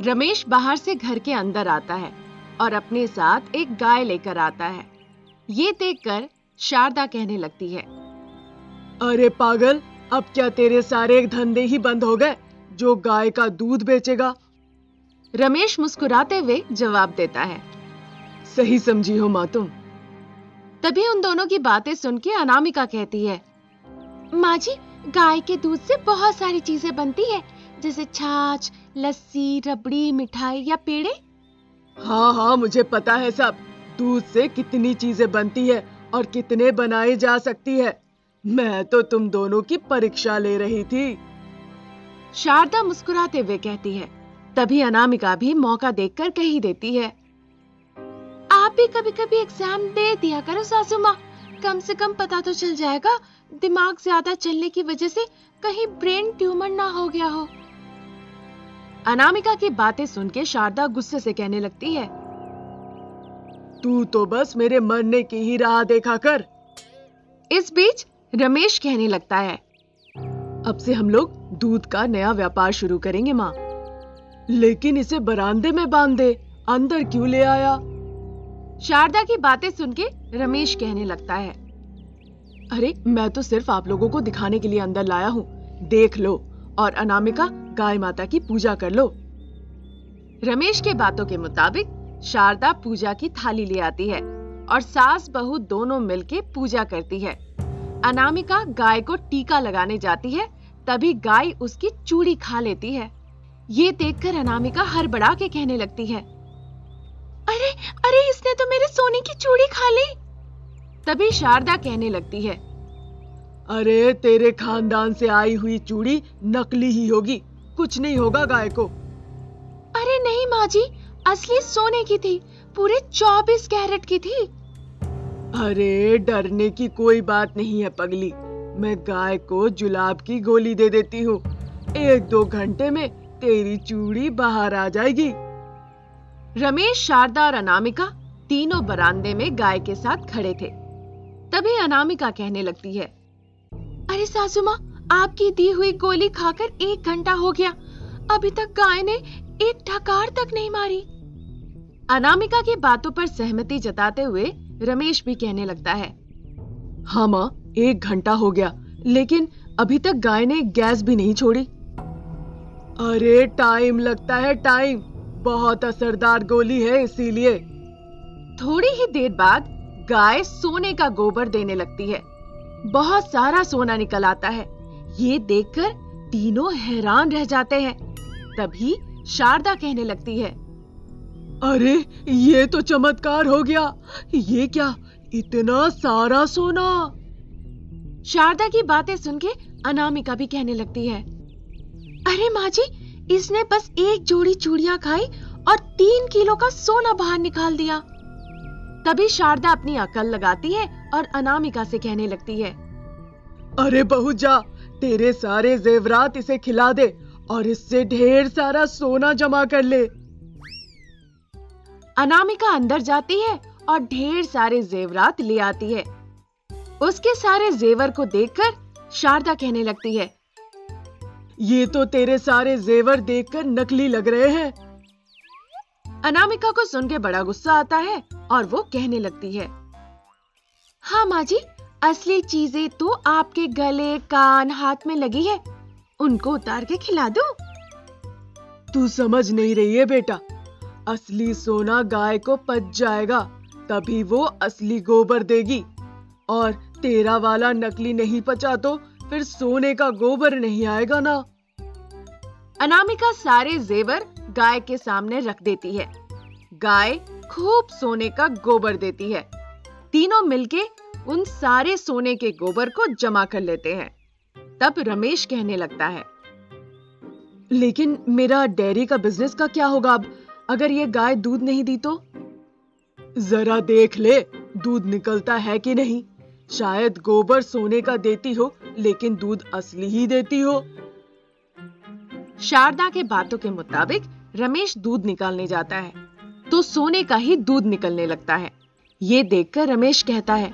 रमेश बाहर से घर के अंदर आता है और अपने साथ एक गाय लेकर आता है। ये देखकर शारदा कहने लगती है, अरे पागल, अब क्या तेरे सारे धंधे ही बंद हो गए जो गाय का दूध बेचेगा? रमेश मुस्कुराते हुए जवाब देता है, सही समझी हो माँ तुम। तभी उन दोनों की बातें सुन के अनामिका कहती है, माँ जी, गाय के दूध से बहुत सारी चीजें बनती है, जैसे छाछ, लस्सी, रबड़ी, मिठाई या पेड़े। हाँ, मुझे पता है सब। दूध से कितनी चीजें बनती है और कितने बनाई जा सकती है। मैं तो तुम दोनों की परीक्षा ले रही थी। शारदा मुस्कुराते हुए कहती है। तभी अनामिका भी मौका देखकर कही देती है, आप भी कभी कभी एग्जाम दे दिया करो सासू माँ, कम से कम पता तो चल जाएगा दिमाग ज्यादा चलने की वजह से कहीं ब्रेन ट्यूमर ना हो गया हो। अनामिका की बातें सुन के शारदा गुस्से से कहने लगती है, तू तो बस मेरे मरने की ही राह देखा कर। इस बीच रमेश कहने लगता है, अब से हम लोग दूध का नया व्यापार शुरू करेंगे माँ। लेकिन इसे बरामदे में बांध दे, अंदर क्यों ले आया? शारदा की बातें सुन के रमेश कहने लगता है, अरे मैं तो सिर्फ आप लोगों को दिखाने के लिए अंदर लाया हूँ, देख लो। और अनामिका, गाय माता की पूजा कर लो। रमेश के बातों के मुताबिक शारदा पूजा की थाली ले आती है और सास बहू दोनों मिलके पूजा करती है। अनामिका गाय को टीका लगाने जाती है, तभी गाय उसकी चूड़ी खा लेती है। ये देखकर अनामिका हड़बड़ा के कहने लगती है, अरे अरे, इसने तो मेरे सोने की चूड़ी खा ली। तभी शारदा कहने लगती है, अरे तेरे खानदान से आई हुई चूड़ी नकली ही होगी, कुछ नहीं होगा गाय को। अरे नहीं माँ जी, असली सोने की थी, पूरे 24 कैरेट की थी। अरे डरने की कोई बात नहीं है पगली, मैं गाय को जुलाब की गोली दे देती हूँ, 1-2 घंटे में तेरी चूड़ी बाहर आ जाएगी। रमेश, शारदा और अनामिका तीनों बरामदे में गाय के साथ खड़े थे। तभी अनामिका कहने लगती है, अरे सासू माँ, आपकी दी हुई गोली खाकर 1 घंटा हो गया, अभी तक गाय ने एक ठकार तक नहीं मारी। अनामिका की बातों पर सहमति जताते हुए रमेश भी कहने लगता है, हाँ माँ, 1 घंटा हो गया, लेकिन अभी तक गाय ने गैस भी नहीं छोड़ी। अरे टाइम लगता है, टाइम, बहुत असरदार गोली है इसीलिए। थोड़ी ही देर बाद गाय सोने का गोबर देने लगती है। बहुत सारा सोना निकल आता है। ये देखकर तीनों हैरान रह जाते हैं। तभी शारदा कहने लगती है, अरे ये तो चमत्कार हो गया, ये क्या, इतना सारा सोना। शारदा की बातें सुन के अनामिका भी कहने लगती है, अरे माँ जी, इसने बस 1 जोड़ी चूड़ियां खाई और 3 किलो का सोना बाहर निकाल दिया। तभी शारदा अपनी अकल लगाती है और अनामिका से कहने लगती है, अरे बहू जा, तेरे सारे जेवरात इसे खिला दे और इससे ढेर सारा सोना जमा कर ले। अनामिका अंदर जाती है और ढेर सारे जेवरात ले आती है। उसके सारे जेवर को देखकर शारदा कहने लगती है, ये तो तेरे सारे जेवर देखकर नकली लग रहे हैं। अनामिका को सुन के बड़ा गुस्सा आता है और वो कहने लगती है, हाँ माँ जी, असली चीजें तो आपके गले, कान, हाथ में लगी है, उनको उतार के खिला दो। तू समझ नहीं रही है बेटा, असली सोना गाय को पच जाएगा, तभी वो असली गोबर देगी, और तेरा वाला नकली नहीं पचा तो फिर सोने का गोबर नहीं आएगा ना। अनामिका सारे जेवर गाय के सामने रख देती है। गाय खूब सोने का गोबर देती है। तीनों मिलके उन सारे सोने के गोबर को जमा कर लेते हैं। तब रमेश कहने लगता है, लेकिन मेरा डेयरी का बिजनेस का क्या होगा अब, अगर ये गाय दूध नहीं दी तो? जरा देख ले, दूध निकलता है कि नहीं। शायद गोबर सोने का देती हो, लेकिन दूध असली ही देती हो। शारदा के बातों के मुताबिक रमेश दूध निकालने जाता है तो सोने का ही दूध निकलने लगता है। ये देखकर रमेश कहता है,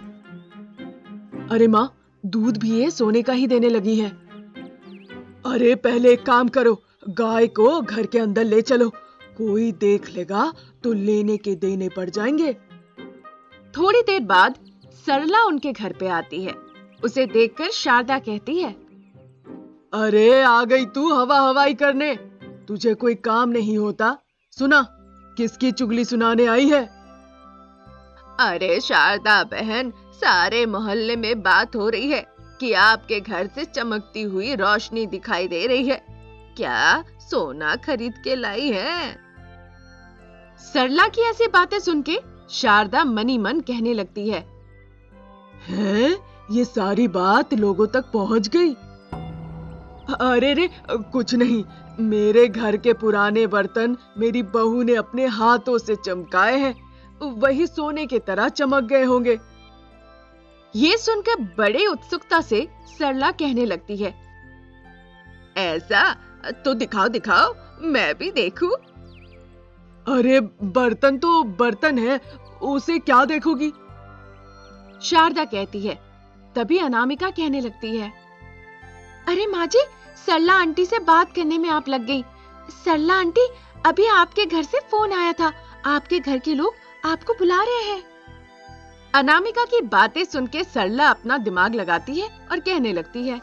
अरे माँ, दूध भी ये सोने का ही देने लगी है। अरे पहले एक काम करो, गाय को घर के अंदर ले चलो कोई देख लेगा तो लेने के देने पड़ जाएंगे। थोड़ी देर बाद सरला उनके घर पे आती है। उसे देखकर शारदा कहती है, अरे आ गई तू हवा हवाई करने, तुझे कोई काम नहीं होता? सुना, किसकी चुगली सुनाने आई है? अरे शारदा बहन, सारे मोहल्ले में बात हो रही है कि आपके घर से चमकती हुई रोशनी दिखाई दे रही है। क्या सोना खरीद के लाई है? सरला की ऐसी बातें सुन के शारदा मनी मन कहने लगती है, हैं? ये सारी बात लोगों तक पहुंच गई? अरे रे कुछ नहीं, मेरे घर के पुराने बर्तन मेरी बहू ने अपने हाथों से चमकाए हैं, वही सोने की तरह चमक गए होंगे। ये सुनकर बड़े उत्सुकता से सरला कहने लगती है, ऐसा तो दिखाओ दिखाओ, मैं भी देखूं। अरे बर्तन तो बर्तन है, उसे क्या देखोगी? शारदा कहती है। तभी अनामिका कहने लगती है, अरे माँ जी, सरला आंटी से बात करने में आप लग गई। सरला आंटी, अभी आपके घर से फोन आया था, आपके घर के लोग आपको बुला रहे हैं। अनामिका की बातें सुन के सरला अपना दिमाग लगाती है और कहने लगती है,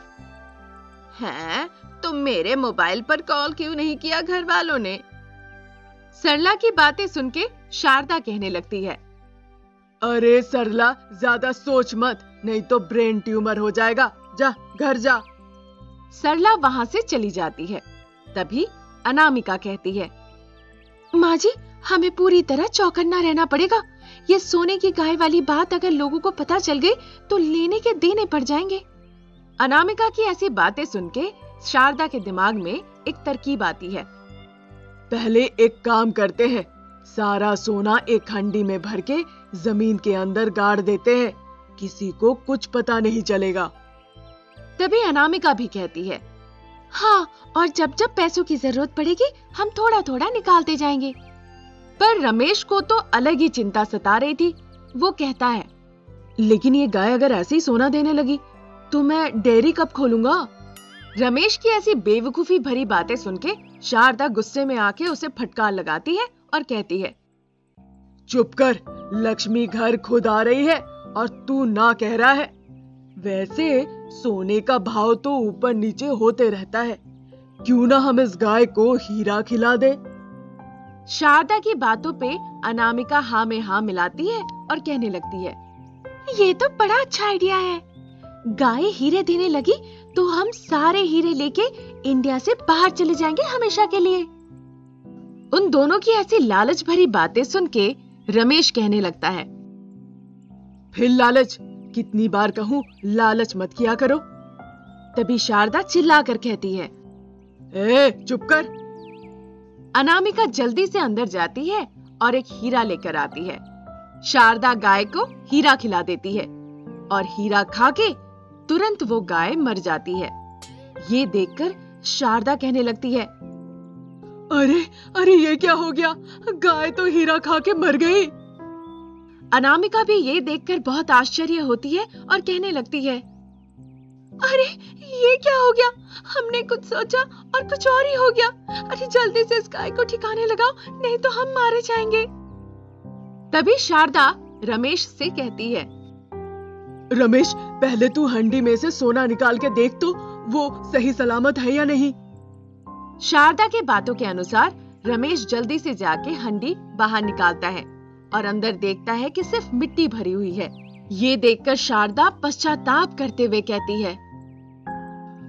हैं, तुम मेरे मोबाइल पर कॉल क्यों नहीं किया घर वालों ने? सरला की बातें सुन के शारदा कहने लगती है, अरे सरला, ज्यादा सोच मत, नहीं तो ब्रेन ट्यूमर हो जाएगा, जा घर जा। सरला वहां से चली जाती है। तभी अनामिका कहती है, माँ जी, हमें पूरी तरह चौकन्ना रहना पड़ेगा। ये सोने की गाय वाली बात अगर लोगों को पता चल गई तो लेने के देने पड़ जाएंगे। अनामिका की ऐसी बातें सुन के शारदा के दिमाग में एक तरकीब आती है। पहले एक काम करते हैं, सारा सोना एक हंडी में भर के जमीन के अंदर गाड़ देते हैं, किसी को कुछ पता नहीं चलेगा। तभी अनामिका भी कहती है, हाँ, और जब जब पैसों की जरूरत पड़ेगी हम थोड़ा थोड़ा निकालते जाएंगे। पर रमेश को तो अलग ही चिंता सता रही थी। वो कहता है, लेकिन ये गाय अगर ऐसे ही सोना देने लगी तो मैं डेयरी कब खोलूंगा? रमेश की ऐसी बेवकूफी भरी बातें सुन के शारदा गुस्से में आके उसे फटकार लगाती है और कहती है, चुप कर, लक्ष्मी घर खुद आ रही है और तू ना कह रहा है। वैसे सोने का भाव तो ऊपर नीचे होते रहता है, क्यों ना हम इस गाय को हीरा खिला दे? शारदा की बातों पे अनामिका हाँ में हाँ मिलाती है और कहने लगती है, ये तो बड़ा अच्छा आइडिया है। गाय हीरे देने लगी तो हम सारे हीरे लेके इंडिया से बाहर चले जाएंगे हमेशा के लिए। उन दोनों की ऐसी लालच भरी बातें सुन के रमेश कहने लगता है, फिर लालच? कितनी बार कहूं लालच मत किया करो। तभी शारदा चिल्लाकर कहती है, ए चुप कर। अनामिका जल्दी से अंदर जाती है और एक हीरा लेकर आती है। शारदा गाय को हीरा खिला देती है और हीरा खा के तुरंत वो गाय मर जाती है। ये देखकर शारदा कहने लगती है, अरे अरे ये क्या हो गया? गाय तो हीरा खा के मर गई। अनामिका भी ये देखकर बहुत आश्चर्य होती है और कहने लगती है, अरे ये क्या हो गया? हमने कुछ सोचा और कुछ और ही हो गया। अरे जल्दी से इस गाय को ठिकाने लगाओ, नहीं तो हम मारे जाएंगे। तभी शारदा रमेश से कहती है, रमेश, पहले तू हंडी में से सोना निकाल के देख तो वो सही सलामत है या नहीं। शारदा के बातों के अनुसार रमेश जल्दी से जाके हंडी बाहर निकालता है और अंदर देखता है कि सिर्फ मिट्टी भरी हुई है। ये देखकर शारदा पश्चाताप करते हुए कहती है,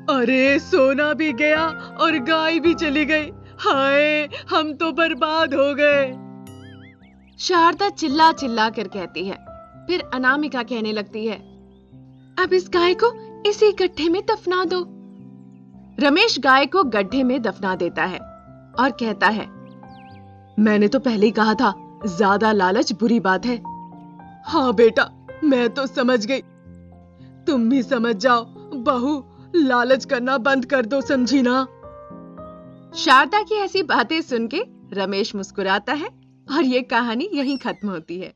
अरे सोना भी गया और गाय भी चली गई, हाय हम तो बर्बाद हो गए। शारदा चिल्ला चिल्ला कर कहती है। फिर अनामिका कहने लगती है, अब इस गाय को इसी गड्ढे में दफना दो। रमेश गाय को गड्ढे में दफना देता है और कहता है, मैंने तो पहले ही कहा था, ज्यादा लालच बुरी बात है। हाँ बेटा, मैं तो समझ गई, तुम भी समझ जाओ। बहू, लालच करना बंद कर दो, समझी ना। शारदा की ऐसी बातें सुन के रमेश मुस्कुराता है और ये कहानी यहीं खत्म होती है।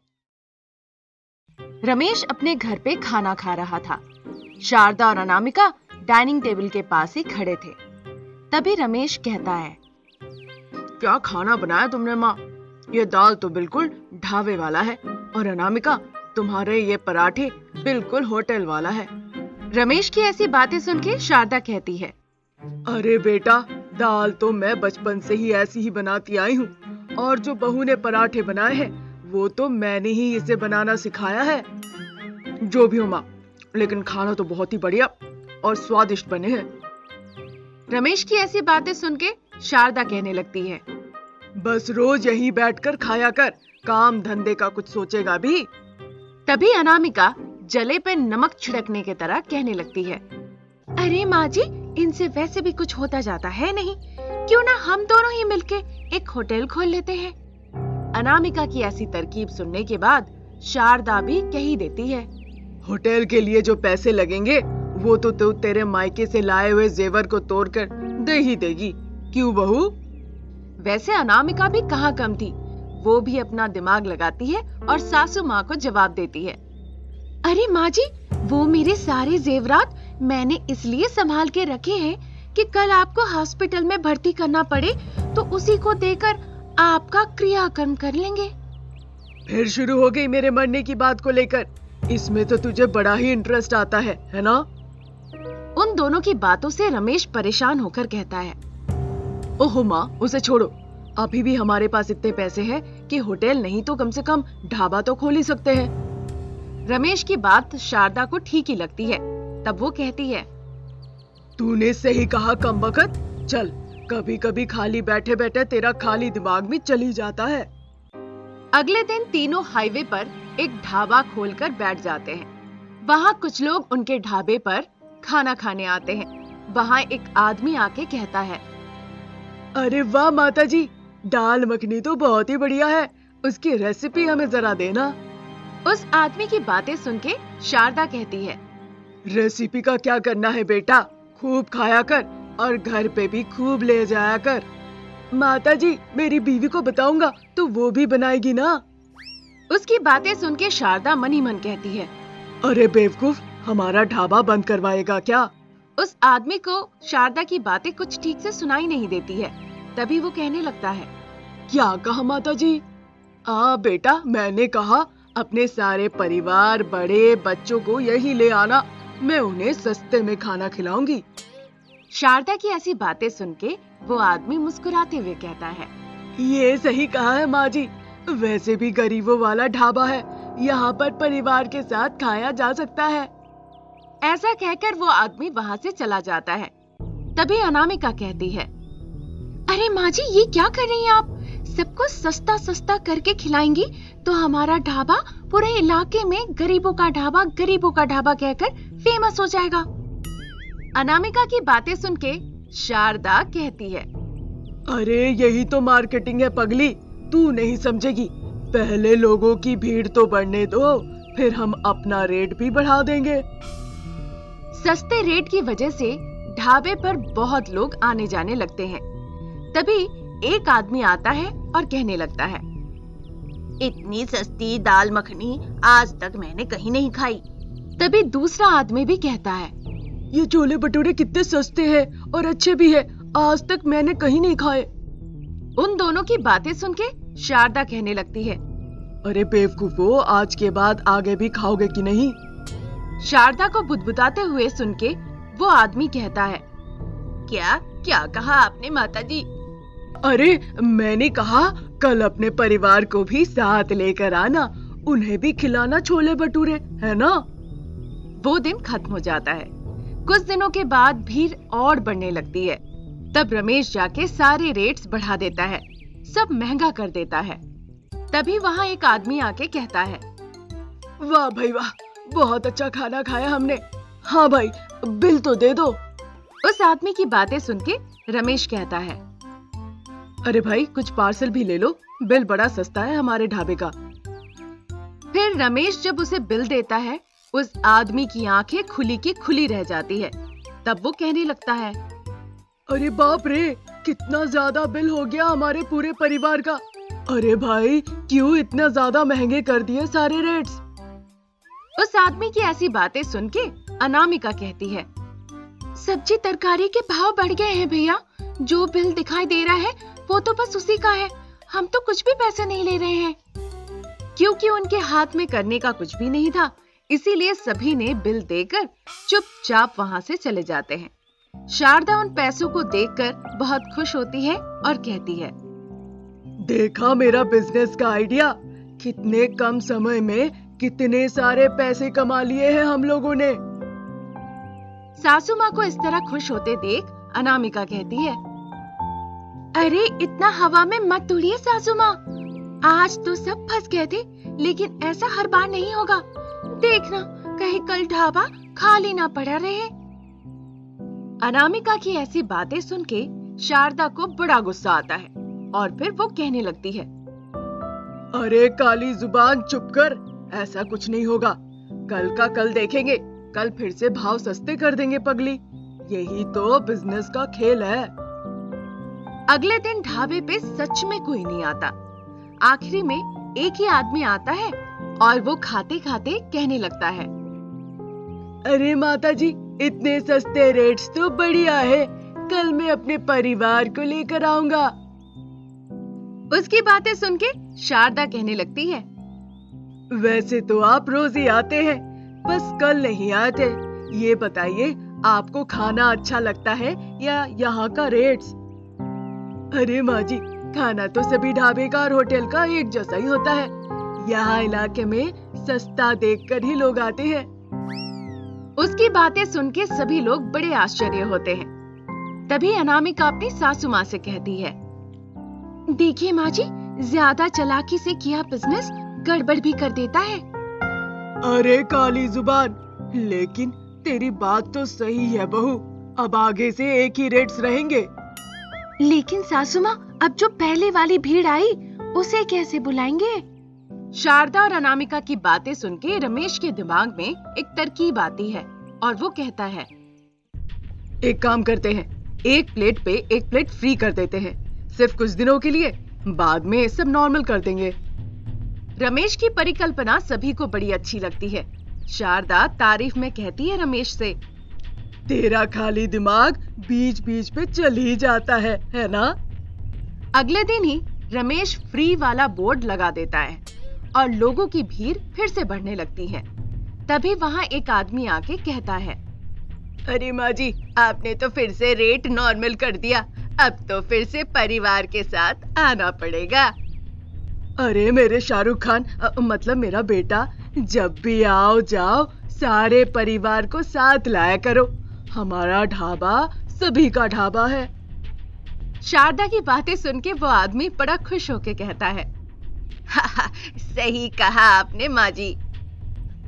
रमेश अपने घर पे खाना खा रहा था। शारदा और अनामिका डाइनिंग टेबल के पास ही खड़े थे। तभी रमेश कहता है, क्या खाना बनाया तुमने माँ? ये दाल तो बिल्कुल ढाबे वाला है, और अनामिका तुम्हारे ये पराठे बिल्कुल होटल वाला है। रमेश की ऐसी बातें सुन के शारदा कहती है, अरे बेटा, दाल तो मैं बचपन से ही ऐसी ही बनाती आई हूँ, और जो बहू ने पराठे बनाए हैं वो तो मैंने ही इसे बनाना सिखाया है। जो भी हो माँ, लेकिन खाना तो बहुत ही बढ़िया और स्वादिष्ट बने हैं। रमेश की ऐसी बातें सुन के शारदा कहने लगती है, बस रोज यहीं बैठकर खाया कर, काम धंधे का कुछ सोचेगा भी? तभी अनामिका जले पे नमक छिड़कने की तरह कहने लगती है, अरे माँ जी, इनसे वैसे भी कुछ होता जाता है नहीं, क्यों ना हम दोनों ही मिलके एक होटल खोल लेते हैं। अनामिका की ऐसी तरकीब सुनने के बाद शारदा भी कह ही देती है, होटल के लिए जो पैसे लगेंगे वो तो तू तेरे मायके से लाए हुए जेवर को तोड़कर दे ही देगी, क्यों बहू? वैसे अनामिका भी कहाँ कम थी, वो भी अपना दिमाग लगाती है और सासू माँ को जवाब देती है, अरे माँ जी, वो मेरे सारे जेवरात मैंने इसलिए संभाल के रखे हैं कि कल आपको हॉस्पिटल में भर्ती करना पड़े तो उसी को देकर आपका क्रियाकर्म कर लेंगे। फिर शुरू हो गई मेरे मरने की बात को लेकर। इसमें तो तुझे बड़ा ही इंटरेस्ट आता है ना? उन दोनों की बातों से रमेश परेशान होकर कहता है, ओहो माँ, उसे छोड़ो। अभी भी हमारे पास इतने पैसे हैं कि होटल नहीं तो कम से कम ढाबा तो खोल ही सकते हैं। रमेश की बात शारदा को ठीक ही लगती है। तब वो कहती है, तूने सही कहा कमबख्त। चल, कभी कभी खाली बैठे बैठे तेरा खाली दिमाग भी चली जाता है। अगले दिन तीनों हाईवे पर एक ढाबा खोलकर बैठ जाते हैं। वहाँ कुछ लोग उनके ढाबे पर खाना खाने आते हैं। वहाँ एक आदमी आके कहता है, अरे वाह माता जी, दाल मखनी तो बहुत ही बढ़िया है, उसकी रेसिपी हमें जरा देना। उस आदमी की बातें सुन के शारदा कहती है, रेसिपी का क्या करना है बेटा, खूब खाया कर और घर पे भी खूब ले जाया कर। माता जी, मेरी बीवी को बताऊंगा तो वो भी बनाएगी ना। उसकी बातें सुन के शारदा मन ही मन कहती है, अरे बेवकूफ, हमारा ढाबा बंद करवाएगा क्या? उस आदमी को शारदा की बातें कुछ ठीक से सुनाई नहीं देती है। तभी वो कहने लगता है, क्या कहा माता जी? बेटा, मैंने कहा अपने सारे परिवार, बड़े बच्चों को यही ले आना, मैं उन्हें सस्ते में खाना खिलाऊंगी। शारदा की ऐसी बातें सुन के वो आदमी मुस्कुराते हुए कहता है, ये सही कहा है माँ जी, वैसे भी गरीबों वाला ढाबा है, यहाँ पर परिवार के साथ खाया जा सकता है। ऐसा कहकर वो आदमी वहाँ से चला जाता है। तभी अनामिका कहती है, अरे माँ जी, ये क्या कर रही हैं आप? सबको सस्ता सस्ता करके खिलाएंगी तो हमारा ढाबा पूरे इलाके में गरीबों का ढाबा कहकर फेमस हो जाएगा। अनामिका की बातें सुन के शारदा कहती है, अरे यही तो मार्केटिंग है पगली, तू नहीं समझेगी। पहले लोगों की भीड़ तो बढ़ने दो, फिर हम अपना रेट भी बढ़ा देंगे। सस्ते रेट की वजह से ढाबे पर बहुत लोग आने जाने लगते हैं। तभी एक आदमी आता है और कहने लगता है, इतनी सस्ती दाल मखनी आज तक मैंने कहीं नहीं खाई। तभी दूसरा आदमी भी कहता है, ये छोले भटूरे कितने सस्ते हैं और अच्छे भी है, आज तक मैंने कहीं नहीं खाए। उन दोनों की बातें सुन के शारदा कहने लगती है, अरे बेवकूफो, आज के बाद आगे भी खाओगे कि नहीं? शारदा को बुदबुदाते हुए सुन के वो आदमी कहता है, क्या कहा आपने माता जी? अरे मैंने कहा कल अपने परिवार को भी साथ लेकर आना, उन्हें भी खिलाना छोले भटूरे, है ना? वो दिन खत्म हो जाता है। कुछ दिनों के बाद भीड़ और बढ़ने लगती है। तब रमेश जाके सारे रेट्स बढ़ा देता है, सब महंगा कर देता है। तभी वहाँ एक आदमी आके कहता है, वाह भाई वाह, बहुत अच्छा खाना खाया हमने। हाँ भाई, बिल तो दे दो। उस आदमी की बातें सुन के रमेश कहता है, अरे भाई, कुछ पार्सल भी ले लो, बिल बड़ा सस्ता है हमारे ढाबे का। फिर रमेश जब उसे बिल देता है, उस आदमी की आंखें खुली की खुली रह जाती है। तब वो कहने लगता है, अरे बाप रे, कितना ज्यादा बिल हो गया हमारे पूरे परिवार का। अरे भाई, क्यों इतना ज्यादा महंगे कर दिए सारे रेट्स? उस आदमी की ऐसी बातें सुन के अनामिका कहती है, सब्जी तरकारी के भाव बढ़ गए हैं भैया, जो बिल दिखाई दे रहा है वो तो बस उसी का है, हम तो कुछ भी पैसे नहीं ले रहे हैं। क्योंकि उनके हाथ में करने का कुछ भी नहीं था, इसीलिए सभी ने बिल देकर चुपचाप वहां से चले जाते हैं। शारदा उन पैसों को देखकर बहुत खुश होती है और कहती है, देखा मेरा बिजनेस का आइडिया, कितने कम समय में कितने सारे पैसे कमा लिए हैं हम लोगों ने। सासू माँ को इस तरह खुश होते देख अनामिका कहती है, अरे इतना हवा में मत उड़िए सासू माँ, आज तो सब फंस गए थे, लेकिन ऐसा हर बार नहीं होगा। देखना कहीं कल ढाबा खाली ना पड़ा रहे। अनामिका की ऐसी बातें सुन के शारदा को बड़ा गुस्सा आता है और फिर वो कहने लगती है, अरे काली जुबान चुप कर, ऐसा कुछ नहीं होगा। कल का कल देखेंगे, कल फिर से भाव सस्ते कर देंगे पगली, यही तो बिजनेस का खेल है। अगले दिन ढाबे पे सच में कोई नहीं आता। आखिरी में एक ही आदमी आता है और वो खाते खाते कहने लगता है, अरे माता जी, इतने सस्ते रेट्स तो बढ़िया है, कल मैं अपने परिवार को लेकर आऊंगा। उसकी बातें सुन के शारदा कहने लगती है, वैसे तो आप रोज ही आते हैं, बस कल नहीं आते। ये बताइए, आपको खाना अच्छा लगता है या यहाँ का रेट्स? अरे माँ जी, खाना तो सभी ढाबे का और होटल का एक जैसा ही होता है। यहाँ इलाके में सस्ता देखकर ही लोग आते हैं। उसकी बातें सुन के सभी लोग बड़े आश्चर्य होते हैं। तभी अनामिका अपनी सासू माँ से कहती है, देखिए माँ जी, ज्यादा चालाकी से किया बिजनेस गड़बड़ भी कर देता है। अरे काली जुबान, लेकिन तेरी बात तो सही है बहू, अब आगे से एक ही रेट्स रहेंगे। लेकिन सासू माँ, अब जो पहले वाली भीड़ आई उसे कैसे बुलाएंगे? शारदा और अनामिका की बातें सुन के रमेश के दिमाग में एक तरकीब आती है और वो कहता है, एक काम करते हैं, एक प्लेट पे एक प्लेट फ्री कर देते हैं, सिर्फ कुछ दिनों के लिए, बाद में सब नॉर्मल कर देंगे। रमेश की परिकल्पना सभी को बड़ी अच्छी लगती है। शारदा तारीफ में कहती है रमेश से, तेरा खाली दिमाग बीच बीच पे चल ही जाता है ना? अगले दिन ही रमेश फ्री वाला बोर्ड लगा देता है और लोगों की भीड़ फिर से बढ़ने लगती है। तभी वहाँ एक आदमी आके कहता है, अरे माँ जी, आपने तो फिर से रेट नॉर्मल कर दिया, अब तो फिर से परिवार के साथ आना पड़ेगा। अरे मेरे शाहरुख खान, मतलब मेरा बेटा, जब भी आओ जाओ सारे परिवार को साथ लाया करो, हमारा ढाबा सभी का ढाबा है। शारदा की बातें सुन के वो आदमी बड़ा खुश होके कहता है, सही कहा आपने माँ जी।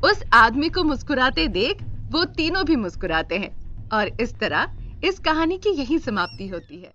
उस आदमी को मुस्कुराते देख वो तीनों भी मुस्कुराते हैं और इस तरह इस कहानी की यही समाप्ति होती है।